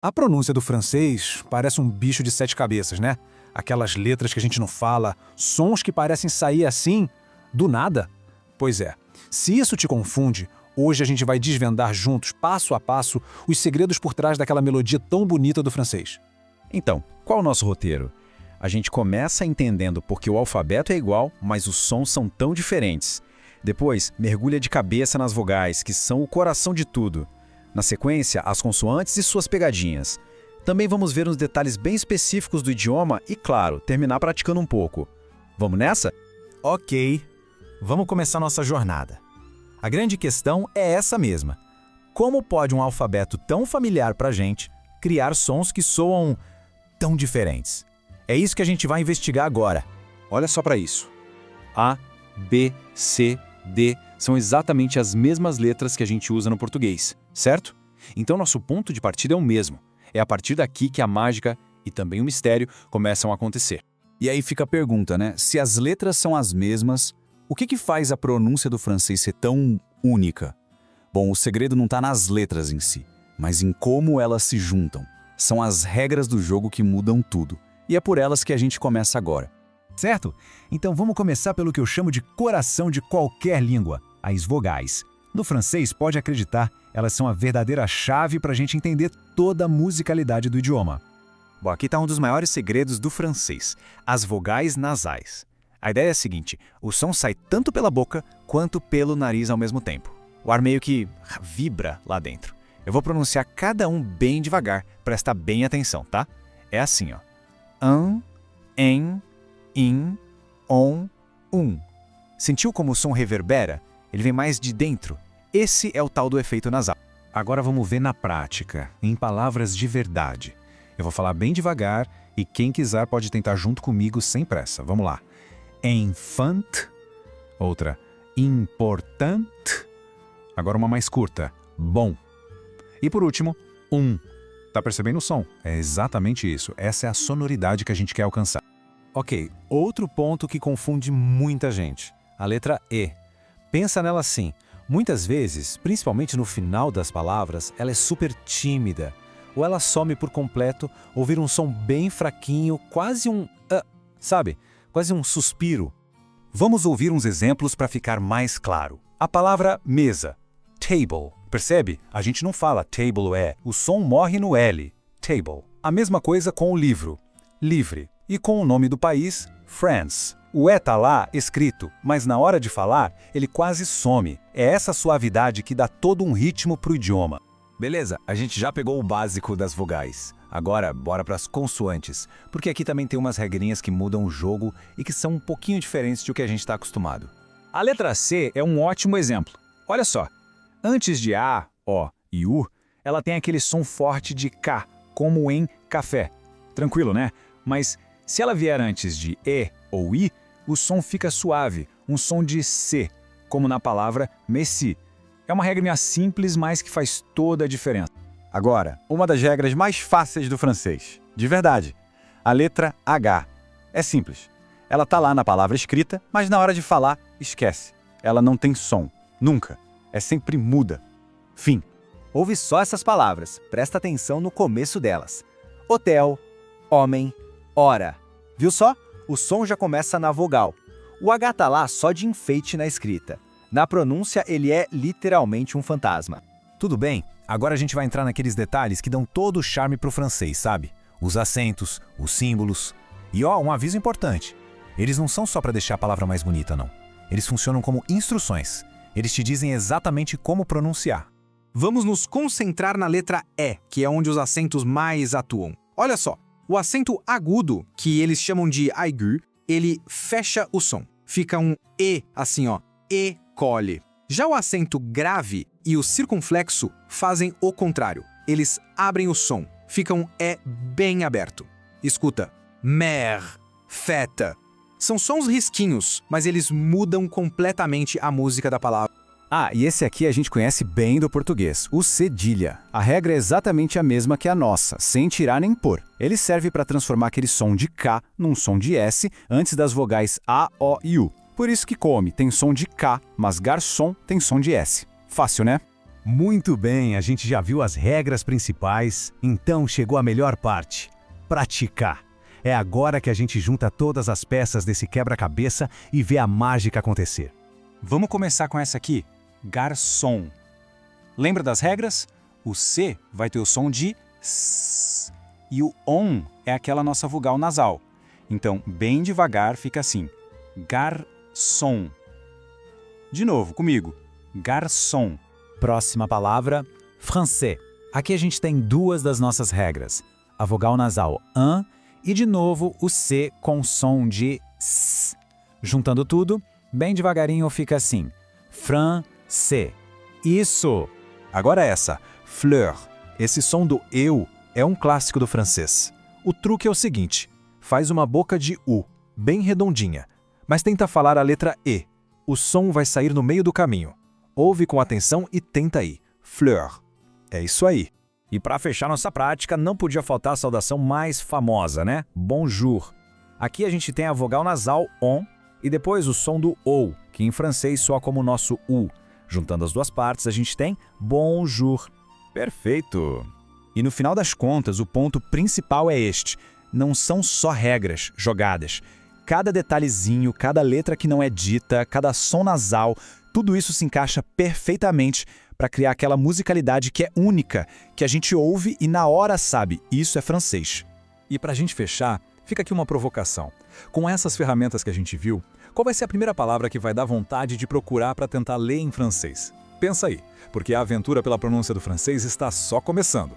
A pronúncia do francês parece um bicho de 7 cabeças, né? Aquelas letras que a gente não fala, sons que parecem sair assim, do nada. Pois é, se isso te confunde, hoje a gente vai desvendar juntos, passo a passo, os segredos por trás daquela melodia tão bonita do francês. Então, qual o nosso roteiro? A gente começa entendendo porque o alfabeto é igual, mas os sons são tão diferentes. Depois, mergulha de cabeça nas vogais, que são o coração de tudo. Na sequência, as consoantes e suas pegadinhas. Também vamos ver uns detalhes bem específicos do idioma e, claro, terminar praticando um pouco. Vamos nessa? Ok, vamos começar nossa jornada. A grande questão é essa mesma. Como pode um alfabeto tão familiar pra gente criar sons que soam tão diferentes? É isso que a gente vai investigar agora. Olha só para isso. A, B, C, D são exatamente as mesmas letras que a gente usa no português, certo? Então nosso ponto de partida é o mesmo. É a partir daqui que a mágica e também o mistério começam a acontecer. E aí fica a pergunta, né? Se as letras são as mesmas, o que faz a pronúncia do francês ser tão única? Bom, o segredo não está nas letras em si, mas em como elas se juntam. São as regras do jogo que mudam tudo. E é por elas que a gente começa agora. Certo? Então vamos começar pelo que eu chamo de coração de qualquer língua, as vogais. No francês, pode acreditar, elas são a verdadeira chave para a gente entender toda a musicalidade do idioma. Bom, aqui está um dos maiores segredos do francês, as vogais nasais. A ideia é a seguinte, o som sai tanto pela boca quanto pelo nariz ao mesmo tempo. O ar meio que vibra lá dentro. Eu vou pronunciar cada um bem devagar, presta bem atenção, tá? É assim, ó. An, en, in, on, Sentiu como o som reverbera? Ele vem mais de dentro. Esse é o tal do efeito nasal. Agora vamos ver na prática, em palavras de verdade. Eu vou falar bem devagar e quem quiser pode tentar junto comigo sem pressa. Vamos lá. Enfant. Outra. Important. Agora uma mais curta. Bom. E por último, Tá percebendo o som? É exatamente isso. Essa é a sonoridade que a gente quer alcançar. Ok, outro ponto que confunde muita gente. A letra E. Pensa nela assim. Muitas vezes, principalmente no final das palavras, ela é super tímida. Ou ela some por completo, ou vira um som bem fraquinho, quase um... sabe? Quase um suspiro. Vamos ouvir uns exemplos para ficar mais claro. A palavra mesa, table. Percebe? A gente não fala table o som morre no L, table. A mesma coisa com o livro, livre. E com o nome do país, France. O tá lá escrito, mas na hora de falar, ele quase some. É essa suavidade que dá todo um ritmo pro idioma. Beleza, a gente já pegou o básico das vogais. Agora, bora para as consoantes, porque aqui também tem umas regrinhas que mudam o jogo e que são um pouquinho diferentes do que a gente está acostumado. A letra C é um ótimo exemplo. Olha só, antes de A, O e U, ela tem aquele som forte de K, como em café. Tranquilo, né? Mas se ela vier antes de E ou I, o som fica suave, um som de C, como na palavra Messi. É uma regrinha simples, mas que faz toda a diferença. Agora, uma das regras mais fáceis do francês. De verdade. A letra H. É simples. Ela tá lá na palavra escrita, mas na hora de falar, esquece. Ela não tem som. Nunca. É sempre muda. Fim. Ouve só essas palavras. Presta atenção no começo delas. Hotel, homem, hora. Viu só? O som já começa na vogal. O H tá lá só de enfeite na escrita. Na pronúncia, ele é literalmente um fantasma. Tudo bem, agora a gente vai entrar naqueles detalhes que dão todo o charme pro francês, sabe? Os acentos, os símbolos. E um aviso importante. Eles não são só para deixar a palavra mais bonita, não. Eles funcionam como instruções. Eles te dizem exatamente como pronunciar. Vamos nos concentrar na letra E, que é onde os acentos mais atuam. Olha só, o acento agudo, que eles chamam de aigu, ele fecha o som. Fica um E, assim ó, E colhe. Já o acento grave e o circunflexo fazem o contrário. Eles abrem o som, ficam E bem aberto. Escuta, mer, feta. São sons risquinhos, mas eles mudam completamente a música da palavra. E esse aqui a gente conhece bem do português, o cedilha. A regra é exatamente a mesma que a nossa, sem tirar nem pôr. Ele serve para transformar aquele som de K num som de S antes das vogais A, O e U. Por isso que come tem som de K, mas garçom tem som de S. Fácil, né? Muito bem, a gente já viu as regras principais, então chegou a melhor parte: praticar. É agora que a gente junta todas as peças desse quebra-cabeça e vê a mágica acontecer. Vamos começar com essa aqui, garçom. Lembra das regras? O C vai ter o som de S e o ON é aquela nossa vogal nasal. Então, bem devagar, fica assim, garçom. De novo, comigo, garçom. Próxima palavra, français. Aqui a gente tem duas das nossas regras. A vogal nasal AN e, de novo, o C com som de S. Juntando tudo, bem devagarinho fica assim, français. Isso! Agora essa, fleur. Esse som do eu é um clássico do francês. O truque é o seguinte: faz uma boca de U, bem redondinha, mas tenta falar a letra E. O som vai sair no meio do caminho. Ouve com atenção e tenta aí. Fleur. É isso aí. E para fechar nossa prática, não podia faltar a saudação mais famosa, né? Bonjour. Aqui a gente tem a vogal nasal ON e depois o som do OU, que em francês soa como o nosso U. Juntando as duas partes, a gente tem bonjour. Perfeito. E no final das contas, o ponto principal é este: não são só regras jogadas. Cada detalhezinho, cada letra que não é dita, cada som nasal, tudo isso se encaixa perfeitamente para criar aquela musicalidade que é única, que a gente ouve e na hora sabe, isso é francês. E para a gente fechar, fica aqui uma provocação. Com essas ferramentas que a gente viu, qual vai ser a primeira palavra que vai dar vontade de procurar para tentar ler em francês? Pensa aí, porque a aventura pela pronúncia do francês está só começando.